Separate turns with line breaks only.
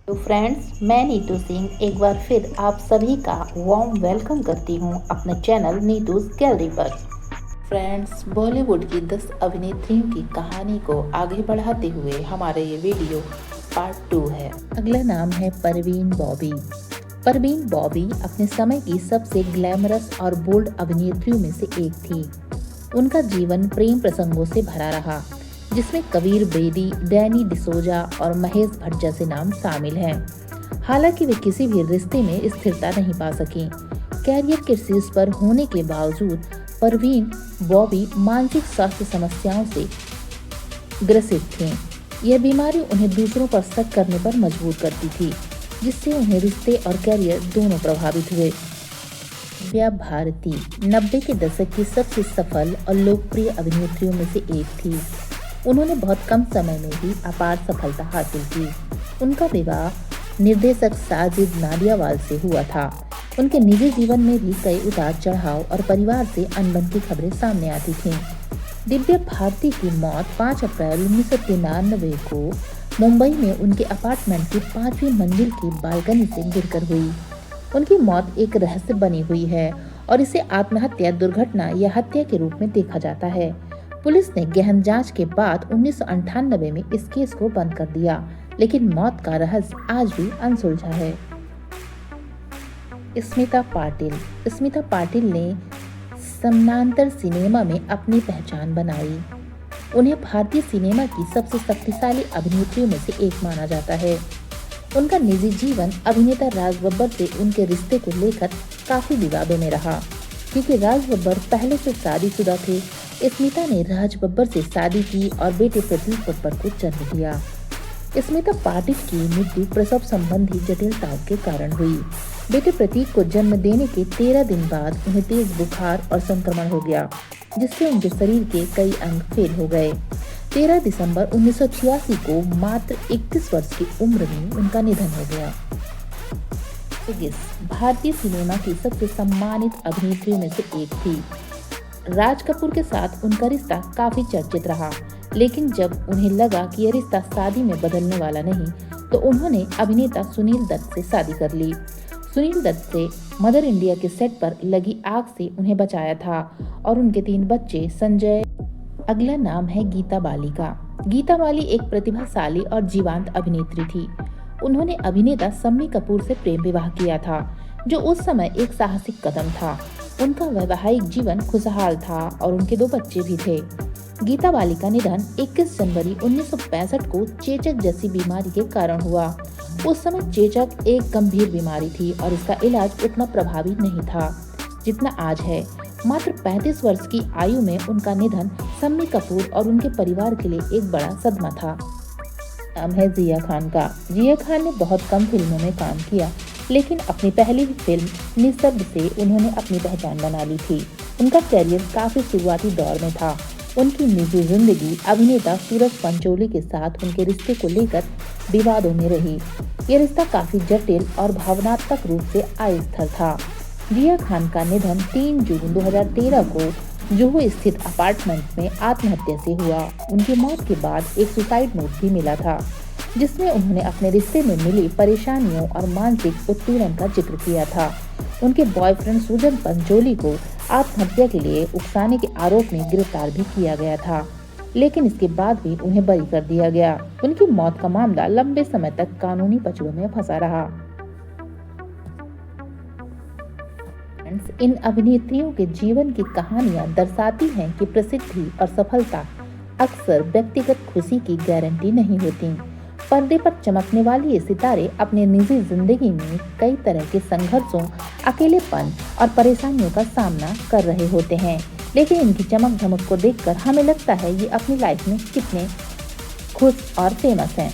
तो फ्रेंड्स, मैं नीतू सिंह एक बार फिर आप सभी का वार्म वेलकम करती हूँ अपने चैनल नीतूज गैलरी पर। फ्रेंड्स, बॉलीवुड की 10 अभिनेत्रियों की कहानी को आगे बढ़ाते हुए हमारा ये वीडियो पार्ट 2 है। अगला नाम है परवीन बॉबी। परवीन बॉबी अपने समय की सबसे ग्लैमरस और बोल्ड अभिनेत्रियों में से एक थी। उनका जीवन प्रेम प्रसंगों से भरा रहा, जिसमें कबीर बेदी, डैनी डिसोजा और महेश भट्ट जैसे नाम शामिल हैं। हालांकि वे किसी भी रिश्ते में स्थिरता नहीं पा सकी। कैरियर के शीर्ष पर होने के बावजूद परवीन बॉबी मानसिक स्वास्थ्य समस्याओं से ग्रसित थीं। यह बीमारी उन्हें दूसरों पर शक करने पर मजबूर करती थी, जिससे उन्हें रिश्ते और कैरियर दोनों प्रभावित हुए। दिव्या भारती 90 के दशक की सबसे सफल और लोकप्रिय अभिनेत्रियों में से एक थी। उन्होंने बहुत कम समय में ही अपार सफलता हासिल की। उनका विवाह निर्देशक साजिद नाडियावाला से हुआ था। उनके निजी जीवन में भी कई उतार चढ़ाव और परिवार से अनबन की खबरें सामने आती थीं। दिव्या भारती की मौत 5 अप्रैल 1993 को मुंबई में उनके अपार्टमेंट की 5वीं मंजिल की बालकनी से गिरकर हुई। उनकी मौत एक रहस्य बनी हुई है और इसे आत्महत्या, दुर्घटना या हत्या के रूप में देखा जाता है। पुलिस ने गहन जांच के बाद 1998 में इस केस को बंद कर दिया, लेकिन मौत का रहस्य आज भी अनसुलझा है। स्मिता पाटिल ने समानांतर सिनेमा में अपनी पहचान बनाई। उन्हें भारतीय सिनेमा की सबसे शक्तिशाली अभिनेत्रियों में से एक माना जाता है। उनका निजी जीवन अभिनेता राज बब्बर से उनके रिश्ते को लेकर काफी विवादों में रहा, क्योंकि राज बब्बर पहले से शादीशुदा थे। स्मिता ने राज बब्बर से शादी की और बेटे प्रतीक बब्बर को जन्म दिया। स्मिता पाटिल की मृत्यु प्रसव संबंधी जटिलताओं के कारण हुई। बेटे प्रतीक को जन्म देने के 13 दिन बाद उन्हें तेज बुखार और संक्रमण हो गया, जिससे उनके शरीर के कई अंग फेल हो गए। 13 दिसंबर 1986 को मात्र 31 वर्ष की उम्र में उनका निधन हो गया। भारतीय सिनेमा की सबसे सम्मानित अभिनेत्रियों में से एक थी। राज कपूर के साथ उनका रिश्ता काफी चर्चित रहा, लेकिन जब उन्हें लगा कि यह रिश्ता शादी में बदलने वाला नहीं, तो उन्होंने अभिनेता सुनील दत्त से शादी कर ली। सुनील दत्त से मदर इंडिया के सेट पर लगी आग से उन्हें बचाया था और उनके 3 बच्चे संजय। अगला नाम है गीता बाली का। गीता बाली एक प्रतिभाशाली और जीवंत अभिनेत्री थी। उन्होंने अभिनेता शम्मी कपूर से प्रेम विवाह किया था, जो उस समय एक साहसिक कदम था। उनका वैवाहिक जीवन खुशहाल था और उनके 2 बच्चे भी थे। गीता बाली का निधन 21 जनवरी 1965 को चेचक जैसी बीमारी के कारण हुआ। उस समय चेचक एक गंभीर बीमारी थी और इसका इलाज उतना प्रभावी नहीं था जितना आज है। मात्र 35 वर्ष की आयु में उनका निधन शम्मी कपूर और उनके परिवार के लिए एक बड़ा सदमा था। नाम है जिया खान का। जिया खान ने बहुत कम फिल्मों में काम किया, लेकिन अपनी पहली फिल्म निशब्द से उन्होंने अपनी पहचान बना ली थी। उनका कैरियर काफी शुरुआती दौर में था। उनकी निजी जिंदगी अभिनेता सूरज पंचोली के साथ उनके रिश्ते को लेकर विवादों में रही। यह रिश्ता काफी जटिल और भावनात्मक रूप से अस्थायी था। जिया खान का निधन 3 जून 2013 को जुहू स्थित अपार्टमेंट में आत्महत्या से हुआ। उनकी मौत के बाद एक सुसाइड नोट भी मिला था, जिसमें उन्होंने अपने रिश्ते में मिली परेशानियों और मानसिक उत्पीड़न का जिक्र किया था। उनके बॉयफ्रेंड सुजन पंचोली को आत्महत्या के लिए उकसाने के आरोप में गिरफ्तार भी किया गया था, लेकिन इसके बाद भी उन्हें बरी कर दिया गया। उनकी मौत का मामला लंबे समय तक कानूनी पचड़ों में फंसा रहा। इन अभिनेत्रियों के जीवन की कहानियां दर्शाती हैं कि प्रसिद्धि और सफलता अक्सर व्यक्तिगत खुशी की गारंटी नहीं होती। पर्दे पर चमकने वाले ये सितारे अपने निजी जिंदगी में कई तरह के संघर्षों, अकेलेपन और परेशानियों का सामना कर रहे होते हैं, लेकिन इनकी चमक धमक को देखकर हमें लगता है ये अपनी लाइफ में कितने खुश और फेमस हैं।